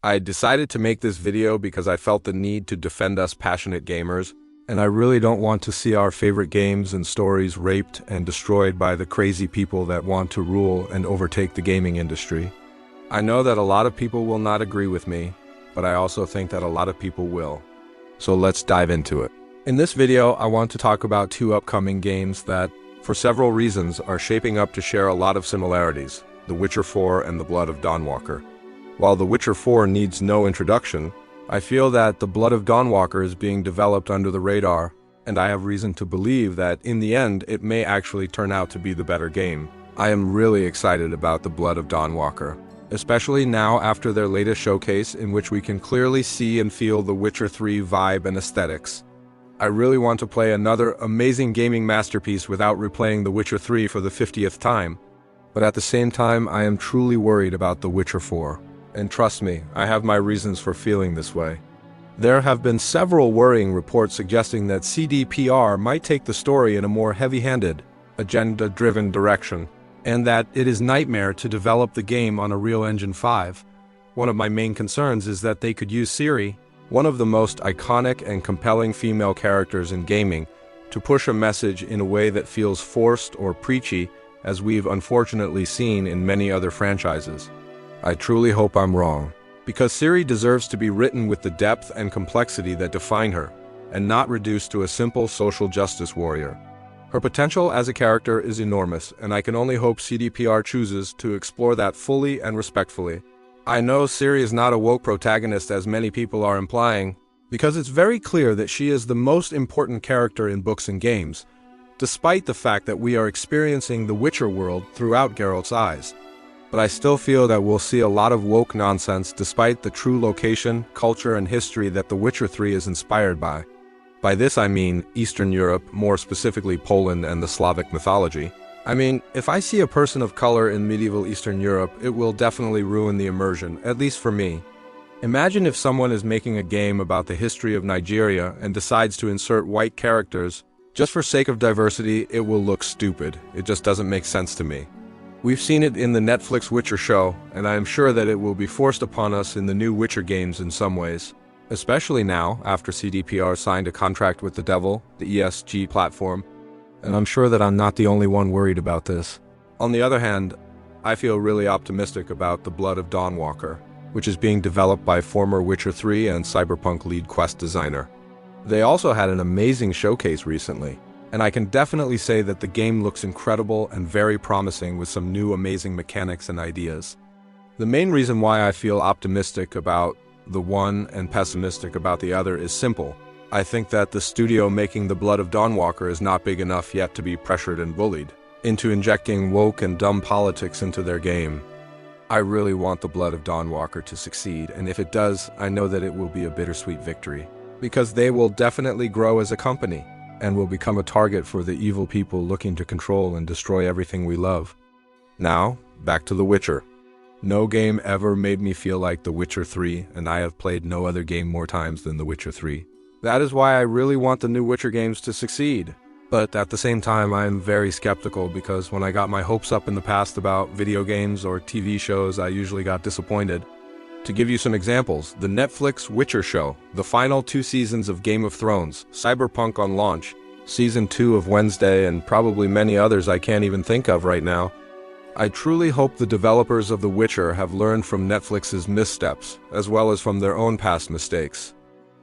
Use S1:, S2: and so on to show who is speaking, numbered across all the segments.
S1: I decided to make this video because I felt the need to defend us passionate gamers, and I really don't want to see our favorite games and stories raped and destroyed by the crazy people that want to rule and overtake the gaming industry. I know that a lot of people will not agree with me, but I also think that a lot of people will. So let's dive into it. In this video, I want to talk about two upcoming games that, for several reasons, are shaping up to share a lot of similarities: The Witcher 4 and The Blood of Dawnwalker. While The Witcher 4 needs no introduction, I feel that The Blood of Dawnwalker is being developed under the radar, and I have reason to believe that in the end it may actually turn out to be the better game. I am really excited about The Blood of Dawnwalker, especially now after their latest showcase in which we can clearly see and feel the Witcher 3 vibe and aesthetics. I really want to play another amazing gaming masterpiece without replaying The Witcher 3 for the 50th time. But at the same time, I am truly worried about The Witcher 4. And trust me, I have my reasons for feeling this way. There have been several worrying reports suggesting that CDPR might take the story in a more heavy-handed, agenda-driven direction, and that it is nightmare to develop the game on a real Engine 5. One of my main concerns is that they could use Ciri, one of the most iconic and compelling female characters in gaming, to push a message in a way that feels forced or preachy, as we've unfortunately seen in many other franchises. I truly hope I'm wrong, because Ciri deserves to be written with the depth and complexity that define her, and not reduced to a simple social justice warrior. Her potential as a character is enormous, and I can only hope CDPR chooses to explore that fully and respectfully. I know Ciri is not a woke protagonist as many people are implying, because it's very clear that she is the most important character in books and games, despite the fact that we are experiencing the Witcher world throughout Geralt's eyes. But I still feel that we'll see a lot of woke nonsense despite the true location, culture, and history that The Witcher 3 is inspired by. By this I mean Eastern Europe, more specifically Poland and the Slavic mythology. I mean, if I see a person of color in medieval Eastern Europe, it will definitely ruin the immersion, at least for me. Imagine if someone is making a game about the history of Nigeria and decides to insert white characters. Just for sake of diversity, it will look stupid. It just doesn't make sense to me. We've seen it in the Netflix Witcher show, and I am sure that it will be forced upon us in the new Witcher games in some ways. Especially now, after CDPR signed a contract with the Devil, the ESG platform, and I'm sure that I'm not the only one worried about this. On the other hand, I feel really optimistic about The Blood of Dawnwalker, which is being developed by former Witcher 3 and Cyberpunk lead quest designer. They also had an amazing showcase recently, and I can definitely say that the game looks incredible and very promising with some new amazing mechanics and ideas. The main reason why I feel optimistic about the one and pessimistic about the other is simple. I think that the studio making The Blood of Dawnwalker is not big enough yet to be pressured and bullied into injecting woke and dumb politics into their game. I really want The Blood of Dawnwalker to succeed, and if it does, I know that it will be a bittersweet victory, because they will definitely grow as a company and will become a target for the evil people looking to control and destroy everything we love. Now, back to The Witcher. No game ever made me feel like The Witcher 3, and I have played no other game more times than The Witcher 3. That is why I really want the new Witcher games to succeed. But at the same time, I am very skeptical, because when I got my hopes up in the past about video games or TV shows, I usually got disappointed. To give you some examples, the Netflix Witcher show, the final 2 seasons of Game of Thrones, Cyberpunk on launch, Season 2 of Wednesday, and probably many others I can't even think of right now. I truly hope the developers of The Witcher have learned from Netflix's missteps, as well as from their own past mistakes.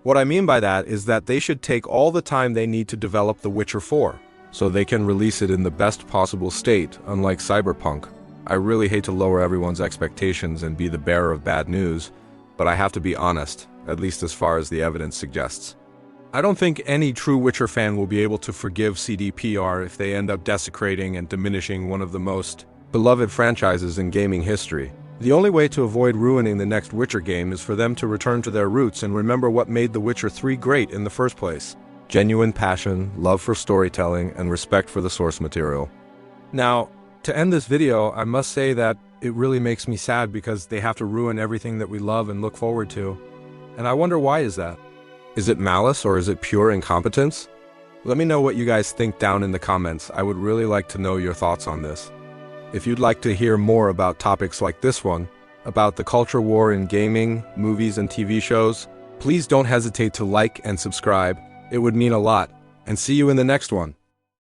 S1: What I mean by that is that they should take all the time they need to develop The Witcher 4, so they can release it in the best possible state, unlike Cyberpunk. I really hate to lower everyone's expectations and be the bearer of bad news, but I have to be honest, at least as far as the evidence suggests. I don't think any true Witcher fan will be able to forgive CDPR if they end up desecrating and diminishing one of the most beloved franchises in gaming history. The only way to avoid ruining the next Witcher game is for them to return to their roots and remember what made The Witcher 3 great in the first place: genuine passion, love for storytelling, and respect for the source material. Now, to end this video, I must say that it really makes me sad because they have to ruin everything that we love and look forward to. And I wonder, why is that? Is it malice, or is it pure incompetence? Let me know what you guys think down in the comments. I would really like to know your thoughts on this. If you'd like to hear more about topics like this one, about the culture war in gaming, movies, and TV shows, please don't hesitate to like and subscribe. It would mean a lot. And see you in the next one.